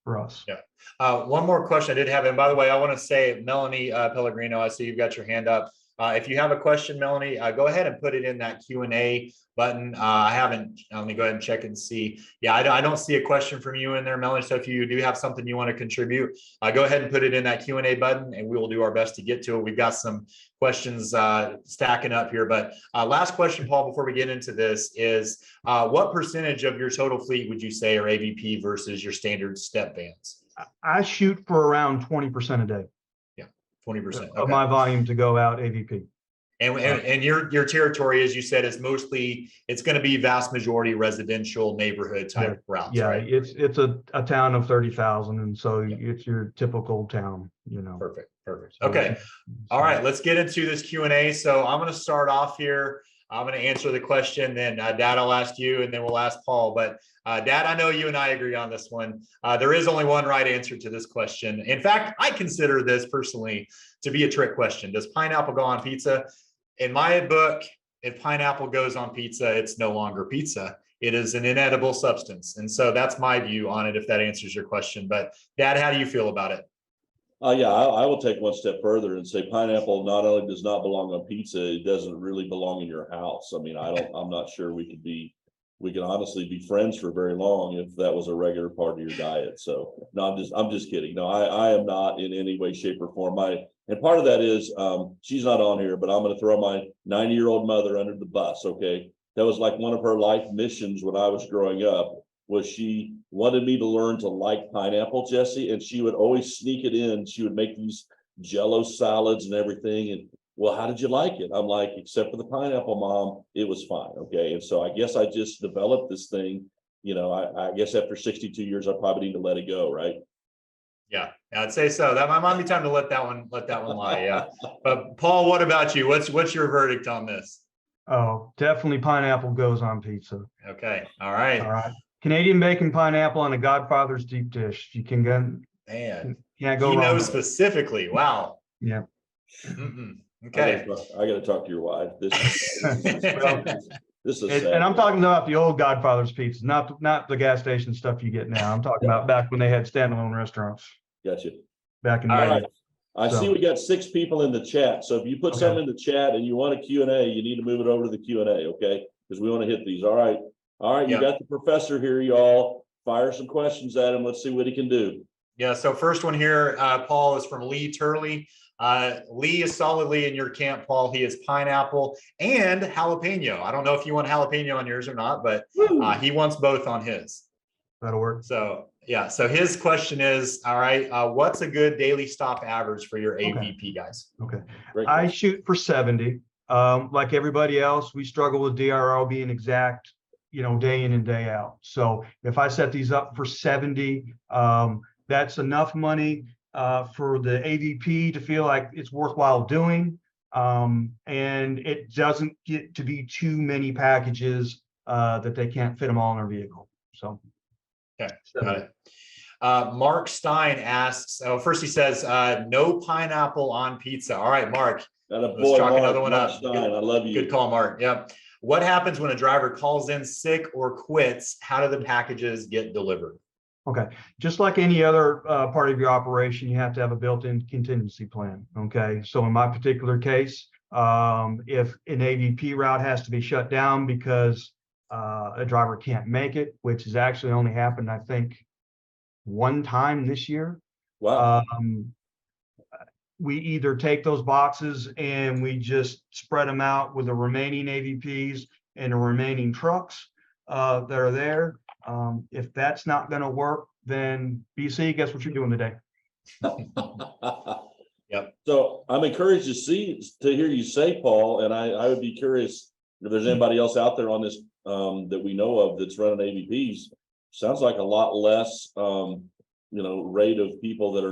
for us. Yeah. One more question I did have, and by the way, I want to say, Melanie Pellegrino, I see you've got your hand up. If you have a question, Melanie, go ahead and put it in that Q&A button. I haven't, let me go ahead and check and see. Yeah, I don't see a question from you in there, Melanie. So if you do have something you want to contribute, go ahead and put it in that Q&A button, and we will do our best to get to it. We've got some questions stacking up here, but last question, Paul, before we get into this is, what percentage of your total fleet would you say are AVP versus your standard step vans? I shoot for around 20% a day. 20%. Of my volume to go out AVP. And your territory, as you said, is mostly, it's going to be vast majority residential neighborhood type routes. Yeah, right? It's a town of 30,000, and so it's your typical town, you know. Perfect. Okay. All right, let's get into this Q&A. So I'm going to start off here. I'm going to answer the question, then Dad, I'll ask you, and then we'll ask Paul. But Dad, I know you and I agree on this one. There is only one right answer to this question. In fact, I consider this personally to be a trick question. Does pineapple go on pizza? In my book, if pineapple goes on pizza, it's no longer pizza. It is an inedible substance. And so that's my view on it, if that answers your question. But Dad, how do you feel about it? Yeah, I will take one step further and say pineapple not only does not belong on pizza, it doesn't really belong in your house. I mean, I'm not sure we can honestly be friends for very long if that was a regular part of your diet. So no, I'm just kidding. No, I am not in any way, shape, or form. And part of that is she's not on here, but I'm going to throw my 90-year-old mother under the bus. Okay, that was like one of her life missions when I was growing up. Was she wanted me to learn to like pineapple, Jesse, and she would always sneak it in. She would make these Jello salads and everything. And well, how did you like it? I'm like, except for the pineapple, Mom, it was fine. Okay. And so I guess I just developed this thing. You know, I guess after 62 years, I probably need to let it go, right? Yeah, I'd say so. That might be time to let that one lie. Yeah. But Paul, what about you? What's your verdict on this? Oh, definitely pineapple goes on pizza. Okay. All right. Canadian bacon, pineapple, and a Godfather's deep dish. You can go. Man, can't go he wrong. knows specifically. Wow. Yeah. Okay. I got to talk to your wife. This is sad. And I'm talking about the old Godfather's pizzas, not the gas station stuff you get now. I'm talking about back when they had standalone restaurants. Gotcha. Back in the day. Right. I see we got 6 people in the chat. So if you put something in the chat and you want a Q&A, you need to move it over to the Q&A, okay? Because we want to hit these. All right. You got the professor here, y'all. Fire some questions at him. Let's see what he can do. Yeah, so first one here, Paul, is from Lee Turley. Lee is solidly in your camp, Paul. He is pineapple and jalapeno. I don't know if you want jalapeno on yours or not, but he wants both on his. That'll work. So yeah, so his question is, all right, what's a good daily stop average for your AVP guys? Okay, I shoot for 70. Like everybody else, we struggle with DRO being exact, you know, day in and day out. So if I set these up for 70, that's enough money for the AVP to feel like it's worthwhile doing. And it doesn't get to be too many packages that they can't fit them all in their vehicle. So. Okay, got it. Mark Stein asks, first he says, no pineapple on pizza. All right, Mark, let's chalk another one up. Stein, I love you. Good call, Mark. Yep. What happens when a driver calls in sick or quits? How do the packages get delivered? Okay, just like any other part of your operation, you have to have a built-in contingency plan. Okay, so in my particular case, if an AVP route has to be shut down because a driver can't make it, which has actually only happened, I think, one time this year. Wow. we either take those boxes and we just spread them out with the remaining AVPs and the remaining trucks that are there. If that's not going to work, then BC, guess what you're doing today? Yep. So I'm encouraged to hear you say, Paul, and I would be curious if there's anybody else out there on this that we know of that's running AVPs. Sounds like a lot less rate of people that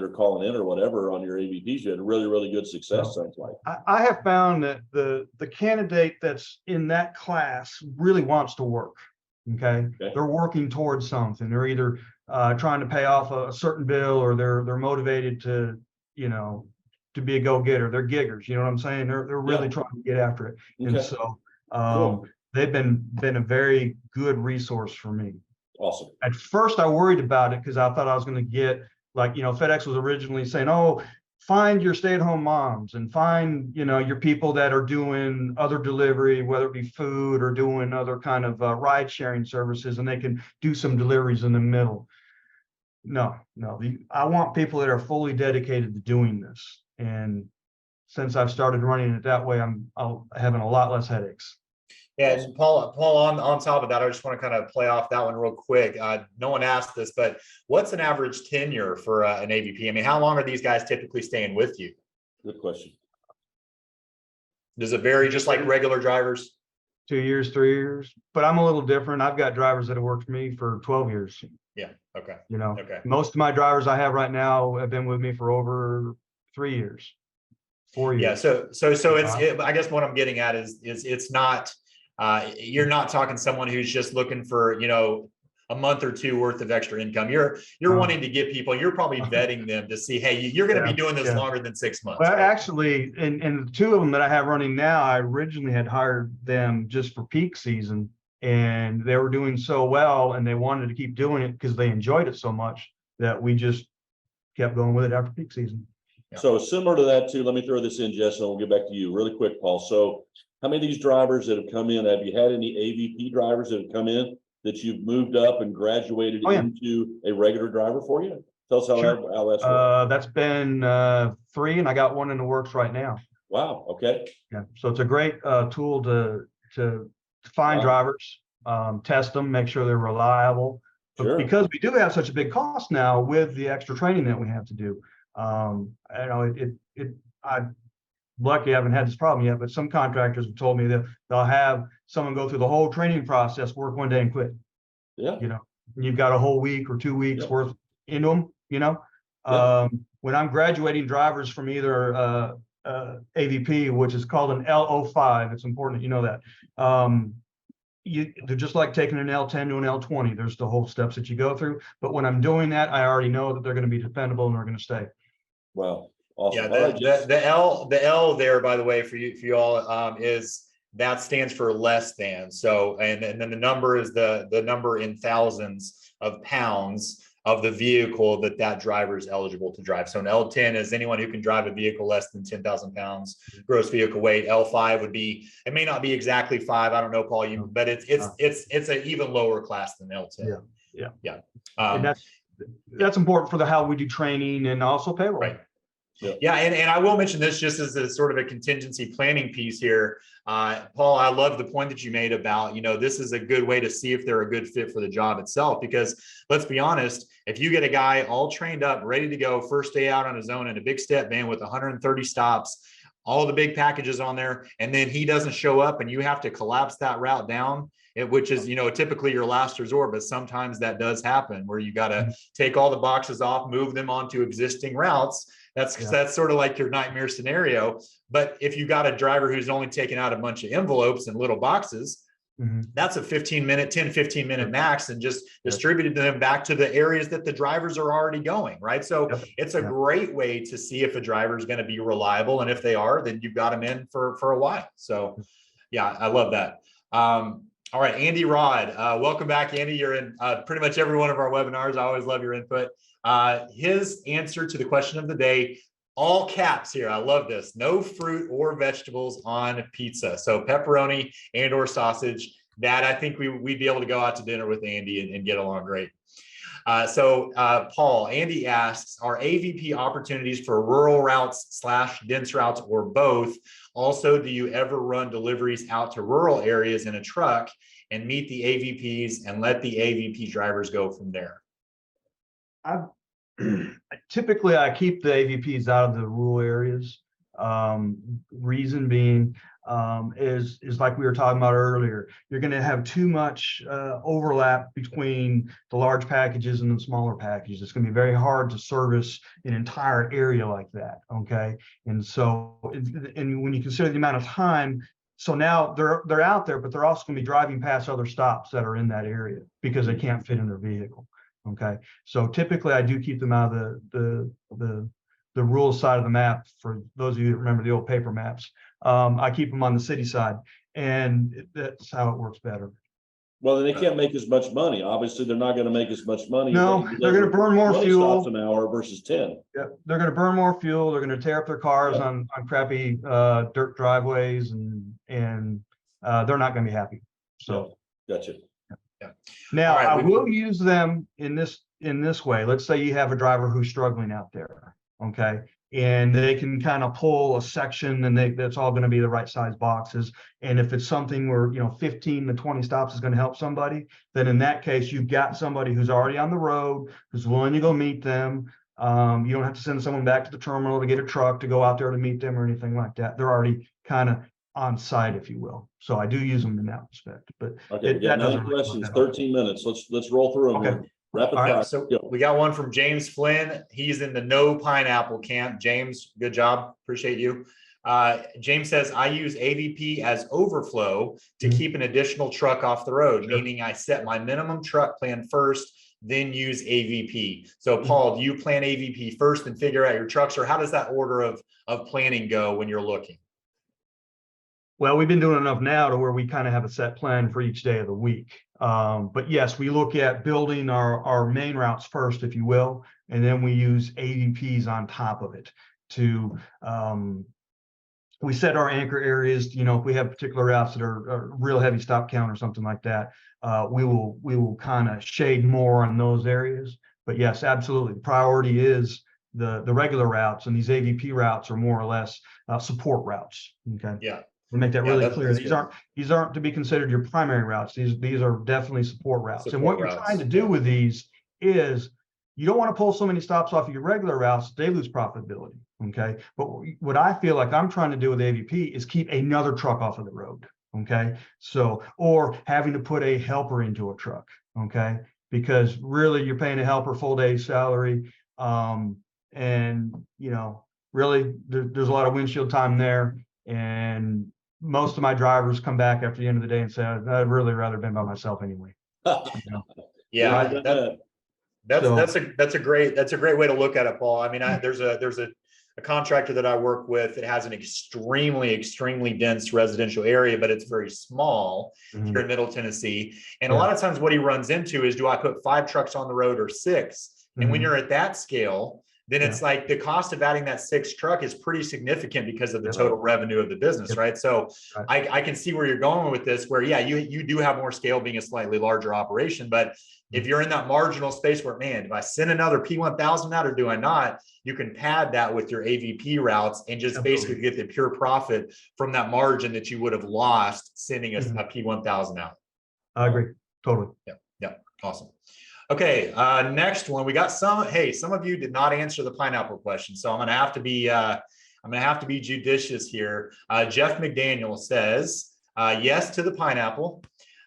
are calling in or whatever on your AVPs. You had really good success, sounds like. I have found that the candidate that's in that class really wants to work. Okay. They're working towards something. They're either trying to pay off a certain bill, or they're motivated to be a go-getter. They're giggers, you know what I'm saying? They're really trying to get after it. And so Cool. they've been a very good resource for me. Awesome. At first I worried about it because I thought I was going to get, like, FedEx was originally saying, oh, find your stay-at-home moms and find, your people that are doing other delivery, whether it be food or doing other kind of ride sharing services, and they can do some deliveries in the middle. No, I want people that are fully dedicated to doing this. And since I've started running it that way, I'm having a lot less headaches. Yeah, and Paul, on top of that, I just want to kind of play off that one real quick. No one asked this, but what's an average tenure for an AVP? I mean, how long are these guys typically staying with you? Good question. Does it vary just like regular drivers? 2 years, 3 years, but I'm a little different. I've got drivers that have worked for me for 12 years. Yeah. Okay. Okay. Most of my drivers I have right now have been with me for over 3 years, 4 years. Yeah. So I guess what I'm getting at is it's not, you're not talking someone who's just looking for, a month or two worth of extra income. You're wanting to get people, you're probably vetting them to see, hey, you're going to be doing this longer than 6 months. Well, right? Actually, and the two of them that I have running now, I originally had hired them just for peak season, and they were doing so well and they wanted to keep doing it because they enjoyed it so much that we just kept going with it after peak season. Yeah. So similar to that too, let me throw this in, Jess, and we'll get back to you really quick, Paul. So how many of these drivers that have come in, have you had any AVP drivers that have come in that you've moved up and graduated into a regular driver for you? Tell us how that's worked. That's been 3, and I got 1 in the works right now. Wow. Okay. Yeah. So it's a great tool to find drivers, test them, make sure they're reliable. But because we do have such a big cost now with the extra training that we have to do, I'm lucky I haven't had this problem yet, but some contractors have told me that they'll have someone go through the whole training process, work one day and quit. Yeah. You've got a whole week or 2 weeks worth into them, when I'm graduating drivers from either AVP, which is called an L05, it's important that you know that. They're just like taking an L10 to an L20. There's the whole steps that you go through. But when I'm doing that, I already know that they're going to be dependable and they're going to stay. Wow. Awesome. Yeah, the L there, by the way, for you all, is that stands for less than. So, and then the number is the number in thousands of pounds of the vehicle that driver is eligible to drive. So an L10 is anyone who can drive a vehicle less than 10,000 pounds gross vehicle weight. L5 would be, it may not be exactly 5. I don't know, Paul, but it's an even lower class than L10. Yeah. And that's important for how we do training and also payroll. Right. Yeah, and I will mention this just as a sort of a contingency planning piece here. Paul, I love the point that you made about, this is a good way to see if they're a good fit for the job itself, because let's be honest, if you get a guy all trained up, ready to go, first day out on his own in a big step van with 130 stops, all the big packages on there, and then he doesn't show up and you have to collapse that route down, which is, typically your last resort, but sometimes that does happen where you got to take all the boxes off, move them onto existing routes. That's sort of like your nightmare scenario. But if you got a driver who's only taking out a bunch of envelopes and little boxes, that's a 10, 15 minute max, and just distributed them back to the areas that the drivers are already going, right? So it's a great way to see if a driver is going to be reliable. And if they are, then you've got them in for a while. So yeah, I love that. All right, Andy Rod, welcome back, Andy. You're in pretty much every one of our webinars. I always love your input. His answer to the question of the day, all caps here. I love this. No fruit or vegetables on pizza. So pepperoni and or sausage. That I think we'd be able to go out to dinner with Andy and get along great. Paul, Andy asks, are AVP opportunities for rural routes / dense routes or both? Also, do you ever run deliveries out to rural areas in a truck and meet the AVPs and let the AVP drivers go from there? Typically, I keep the AVPs out of the rural areas. Reason being is like we were talking about earlier, you're going to have too much overlap between the large packages and the smaller packages. It's going to be very hard to service an entire area like that. Okay, and so and when you consider the amount of time, so now they're out there, but they're also going to be driving past other stops that are in that area because they can't fit in their vehicle. Okay, so typically I do keep them out of the rural side of the map. For those of you that remember the old paper maps, I keep them on the city side, and that's how it works better. Well, they can't make as much money. Obviously, they're not going to make as much money. No, they're going to burn more fuel. Stops an hour versus 10. Yeah, they're going to burn more fuel. They're going to tear up their cars on crappy dirt driveways, and they're not going to be happy. So, gotcha. Yeah. Now, right, I will use them in this way. Let's say you have a driver who's struggling out there, okay, and they can kind of pull a section, and that's all going to be the right size boxes. And if it's something where 15 to 20 stops is going to help somebody, then in that case, you've got somebody who's already on the road, who's willing to go meet them. You don't have to send someone back to the terminal to get a truck to go out there to meet them or anything like that. They're already kind of on site, if you will. So I do use them in that respect. But okay, we got 9 questions, 13 minutes. Let's roll through them. Okay. Rapid All fire. right, so we got one from James Flynn. He's in the no pineapple camp. James, good job. Appreciate you. James says, I use AVP as overflow to keep an additional truck off the road, meaning I set my minimum truck plan first, then use AVP. So Paul, do you plan AVP first and figure out your trucks, or how does that order of planning go when you're looking? Well, we've been doing enough now to where we kind of have a set plan for each day of the week. But yes, we look at building our main routes first, if you will, and then we use AVPs on top of it to, we set our anchor areas. If we have particular routes that are real heavy stop count or something like that, we will kind of shade more on those areas. But yes, absolutely. The priority is the regular routes, and these AVP routes are more or less support routes. Okay. Yeah. To make that really clear, these aren't to be considered your primary routes. These are definitely support routes. And what you're trying to do with these is you don't want to pull so many stops off of your regular routes, they lose profitability. Okay. But what I feel like I'm trying to do with AVP is keep another truck off of the road. Okay. So, or having to put a helper into a truck. Okay. Because really you're paying a helper full day salary. And really there's a lot of windshield time there. And most of my drivers come back after the end of the day and say, I'd really rather been by myself anyway. Yeah, that's a great way to look at it, Paul. I mean, there's a contractor that I work with that has an extremely dense residential area, but it's very small here in Middle Tennessee. And a lot of times what he runs into is, do I put 5 trucks on the road or 6? And when you're at that scale, then it's like the cost of adding that 6th truck is pretty significant because of the total revenue of the business, right? So I can see where you're going with this, where, you do have more scale being a slightly larger operation. But if you're in that marginal space where, man, do I send another P1000 out or do I not? You can pad that with your AVP routes and just basically get the pure profit from that margin that you would have lost sending a P1000 out. I agree. Totally. Yeah. Awesome. Okay, next one. We got some of you did not answer the pineapple question, so I'm gonna have to be judicious here. Jeff McDaniel says yes to the pineapple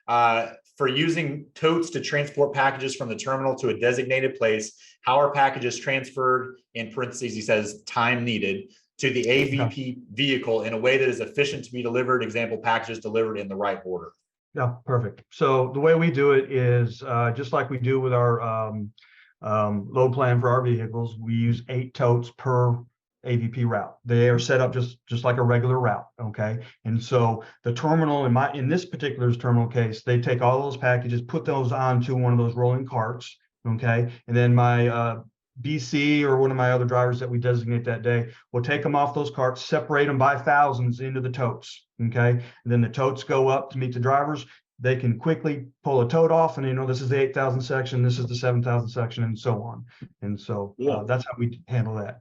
for using totes to transport packages from the terminal to a designated place. How are packages transferred, in parentheses he says time needed, to the AVP vehicle in a way that is efficient to be delivered? Example, packages delivered in the right order. Yeah, perfect. So the way we do it is just like we do with our load plan for our vehicles. We use 8 totes per AVP route. They are set up just like a regular route. Okay. And so the terminal in this particular terminal case, they take all those packages, put those onto one of those rolling carts. Okay. And then my BC or one of my other drivers that we designate that day will take them off those carts, separate them by thousands into the totes. Okay. And then the totes go up to meet the drivers. they can quickly pull a tote off and, this is the 8,000 section, this is the 7,000 section, and so on. And so that's how we handle that.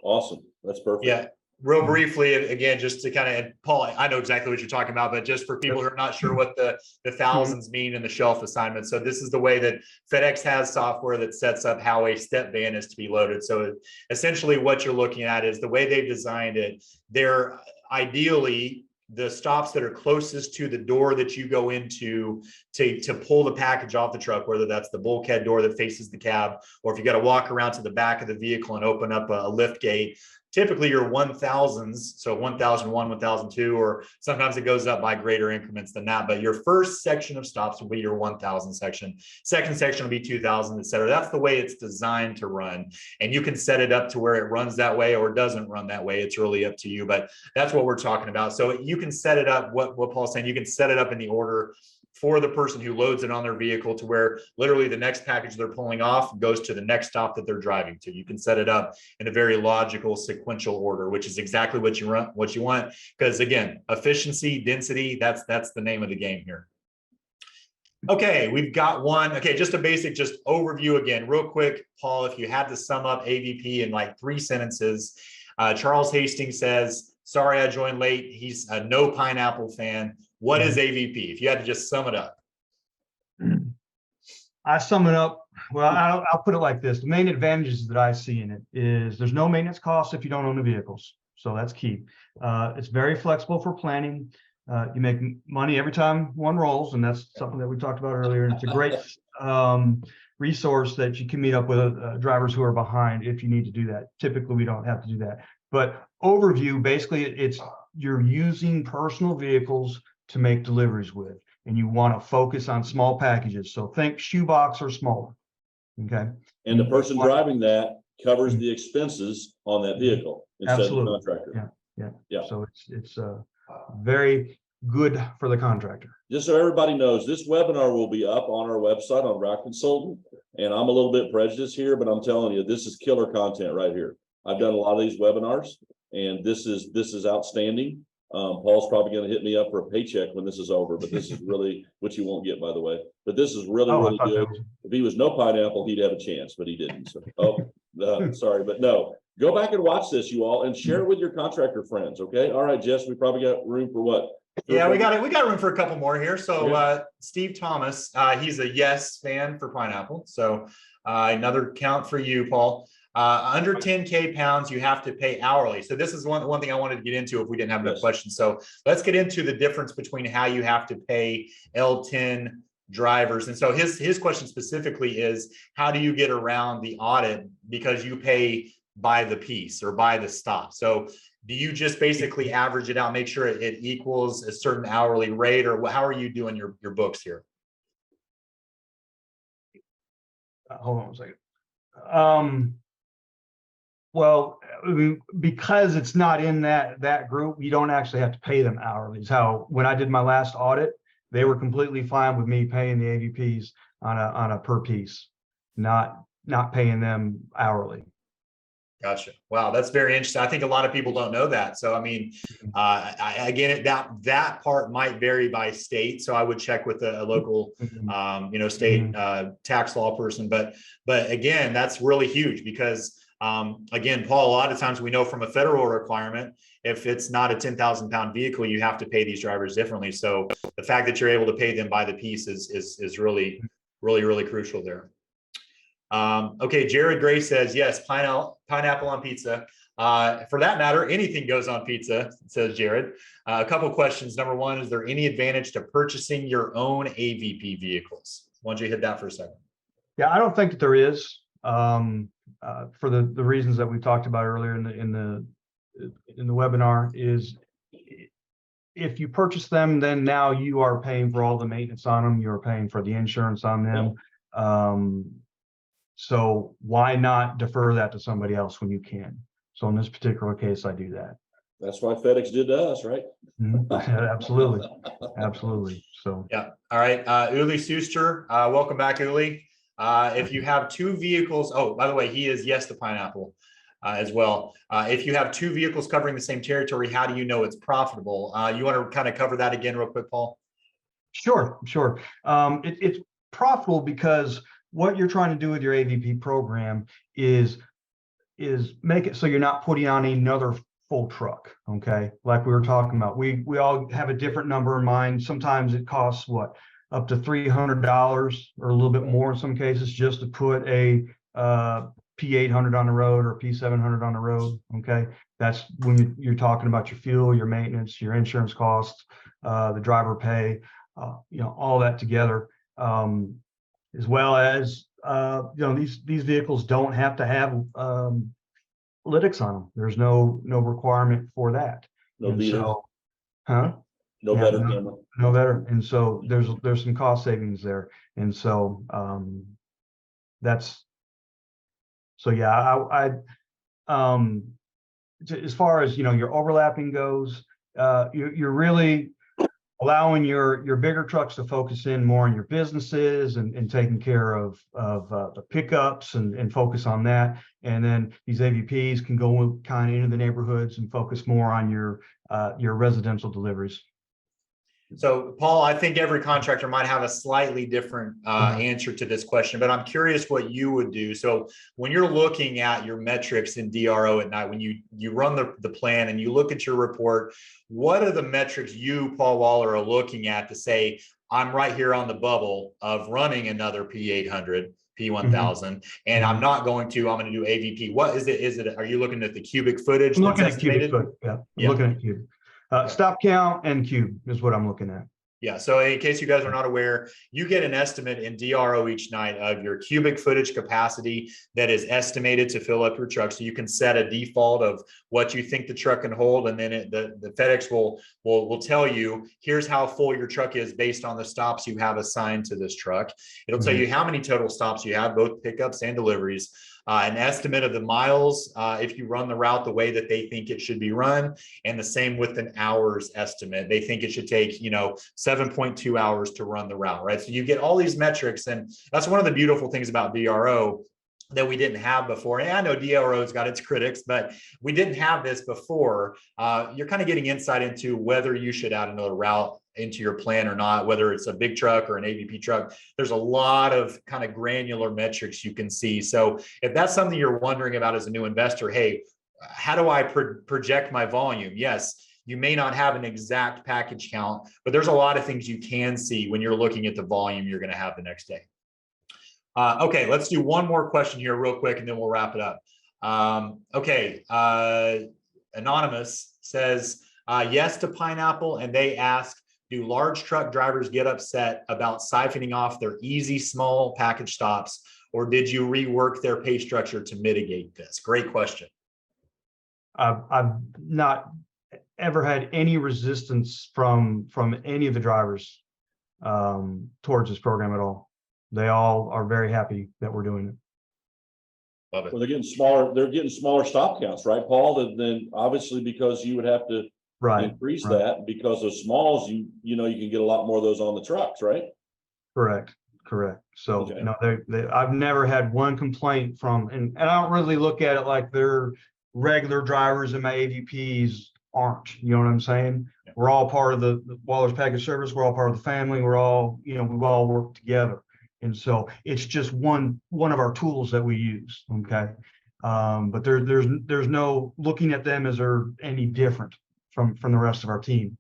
Awesome. That's perfect. Yeah. Real briefly, again, just to kind of, Paul, I know exactly what you're talking about, but just for people who are not sure what the thousands mean in the shelf assignment. So this is the way that FedEx has software that sets up how a step van is to be loaded. So essentially what you're looking at is the way they've designed it. They're ideally the stops that are closest to the door that you go into to pull the package off the truck, whether that's the bulkhead door that faces the cab, or if you got to walk around to the back of the vehicle and open up a lift gate. Typically your 1000s, so 1001, 1002, or sometimes it goes up by greater increments than that. But your first section of stops will be your 1000 section. Second section will be 2000, et cetera. That's the way it's designed to run. And you can set it up to where it runs that way or doesn't run that way. It's really up to you, but that's what we're talking about. So you can set it up, what Paul's saying, you can set it up in the order for the person who loads it on their vehicle to where literally the next package they're pulling off goes to the next stop that they're driving to. You can set it up in a very logical sequential order, which is exactly what you want. Because again, efficiency, density, that's the name of the game here. Okay, we've got one. Okay, just a basic overview again, real quick, Paul, if you had to sum up AVP in like 3 sentences. Charles Hastings says, sorry, I joined late. He's a no pineapple fan. What is AVP? If you had to just sum it up. I sum it up. Well, I'll put it like this. The main advantages that I see in it is there's no maintenance costs if you don't own the vehicles. So that's key. It's very flexible for planning. You make money every time one rolls, and that's something that we talked about earlier. And it's a great resource that you can meet up with drivers who are behind if you need to do that. Typically, we don't have to do that. But overview, basically, it's you're using personal vehicles to make deliveries with, and you want to focus on small packages. So think shoebox or smaller. Okay. And the person driving that covers the expenses on that vehicle instead of the contractor. Yeah. So it's very good for the contractor. Just so everybody knows, this webinar will be up on our website on Route Consultant. And I'm a little bit prejudiced here, but I'm telling you, this is killer content right here. I've done a lot of these webinars, and this is outstanding. Paul's probably going to hit me up for a paycheck when this is over, but this is really what you won't get, by the way. But this is really good. If he was no pineapple, he'd have a chance, but he didn't. So, sorry, but no. Go back and watch this, you all, and share it with your contractor friends. Okay. All right, Jess, we probably got room for what? Yeah, we got room for a couple more here. So Steve Thomas, he's a yes fan for pineapple. So another count for you, Paul. Under 10K pounds, you have to pay hourly. So this is one thing I wanted to get into if we didn't have enough questions. So let's get into the difference between how you have to pay L10 drivers. And so his question specifically is, how do you get around the audit because you pay by the piece or by the stop? So do you just basically average it out, make sure it equals a certain hourly rate, or how are you doing your books here? Hold on a second. Well, because it's not in that group, you don't actually have to pay them hourly. It's how, when I did my last audit, they were completely fine with me paying the AVPs on a per piece, not paying them hourly. Gotcha. Wow, that's very interesting. I think a lot of people don't know that. So, I mean, again, that part might vary by state. So I would check with a local, state tax law person. But again, that's really huge because, again, Paul, a lot of times we know from a federal requirement, if it's not a 10,000 pound vehicle, you have to pay these drivers differently. So the fact that you're able to pay them by the piece is really, really, really crucial there. Okay, Jared Gray says, yes, pineapple on pizza. For that matter, anything goes on pizza, says Jared. A couple of questions. Number one, is there any advantage to purchasing your own AVP vehicles? Why don't you hit that for a second? Yeah, I don't think that there is, for the reasons that we talked about earlier in the webinar. Is if you purchase them, then now you are paying for all the maintenance on them. You're paying for the insurance on them. So why not defer that to somebody else when you can? So in this particular case, I do that. That's why FedEx did to us, right? Absolutely. Absolutely. So yeah. All right. Uli Suster, welcome back, Uli. If you have 2 vehicles, oh, by the way, he is yes to pineapple as well. If you have 2 vehicles covering the same territory, how do you know it's profitable? You want to kind of cover that again real quick, Paul? Sure, sure. It's profitable because what you're trying to do with your AVP program is make it so you're not putting on another full truck. Okay, like we were talking about, we all have a different number in mind. Sometimes it costs what, up to $300 or a little bit more in some cases just to put a P800 on the road or P700 on the road. Okay, that's when you're talking about your fuel, your maintenance, your insurance costs, the driver pay, all that together, as well as these vehicles don't have to have lytics on them. There's no requirement for that. No And beater, so, huh? no Yeah, better no, camera. no better. And so there's some cost savings there. And so that's so yeah, as far as your overlapping goes, you're really allowing your bigger trucks to focus in more on your businesses and taking care of the pickups and focus on that. And then these AVPs can go kind of into the neighborhoods and focus more on your residential deliveries. So, Paul, I think every contractor might have a slightly different answer to this question, but I'm curious what you would do. So when you're looking at your metrics in DRO at night, when you run the plan and you look at your report, what are the metrics you, Paul Waller, are looking at to say, I'm right here on the bubble of running another P800, P1000, and I'm going to do AVP. What is it? Are you looking at the cubic footage? I'm that's looking at estimated? cubic foot. Yeah, I'm looking at cube. Stop count and cube is what I'm looking at. Yeah. So in case you guys are not aware, you get an estimate in DRO each night of your cubic footage capacity that is estimated to fill up your truck. So you can set a default of what you think the truck can hold. And then the FedEx will tell you, here's how full your truck is based on the stops you have assigned to this truck. It'll tell you how many total stops you have, both pickups and deliveries. An estimate of the miles if you run the route the way that they think it should be run, and the same with an hours estimate. They think it should take 7.2 hours to run the route, right? So you get all these metrics, and that's one of the beautiful things about DRO that we didn't have before. And I know DRO's got its critics, but we didn't have this before. You're kind of getting insight into whether you should add another route into your plan or not, whether it's a big truck or an AVP truck. There's a lot of kind of granular metrics you can see. So if that's something you're wondering about as a new investor, hey, how do I project my volume? Yes, you may not have an exact package count, but there's a lot of things you can see when you're looking at the volume you're going to have the next day. Okay, let's do one more question here real quick, and then we'll wrap it up. Anonymous says, yes to pineapple, and they ask, do large truck drivers get upset about siphoning off their easy small package stops, or did you rework their pay structure to mitigate this? Great question. I've not ever had any resistance from any of the drivers towards this program at all. They all are very happy that we're doing it. Love it. Well, they're getting smaller. They're getting smaller stop counts, right, Paul? Then obviously because you would have to increase that, because of smalls, you can get a lot more of those on the trucks, right? Correct. So I've never had one complaint from, and I don't really look at it like they're regular drivers and my AVPs aren't. You know what I'm saying? Yeah. We're all part of the Waller's Package Service. We're all part of the family. We're all we've all worked together. And so it's just one of our tools that we use. Okay. But there's no looking at them as they're any different from the rest of our team.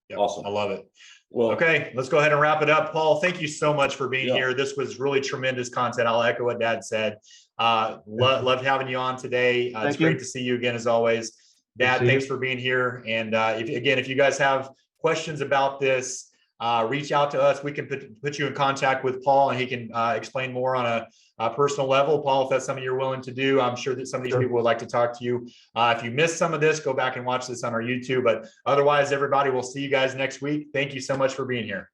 Yep. Awesome. I love it. Well, okay, let's go ahead and wrap it up. Paul, thank you so much for being here. This was really tremendous content. I'll echo what Dad said. Loved having you on today. It's great to see you again, as always. Dad, thanks for being here. And if you guys have questions about this, reach out to us. We can put you in contact with Paul, and he can explain more on a personal level. Paul, if that's something you're willing to do, I'm sure that some of these people would like to talk to you. If you missed some of this, go back and watch this on our YouTube. But otherwise, everybody, we'll see you guys next week. Thank you so much for being here.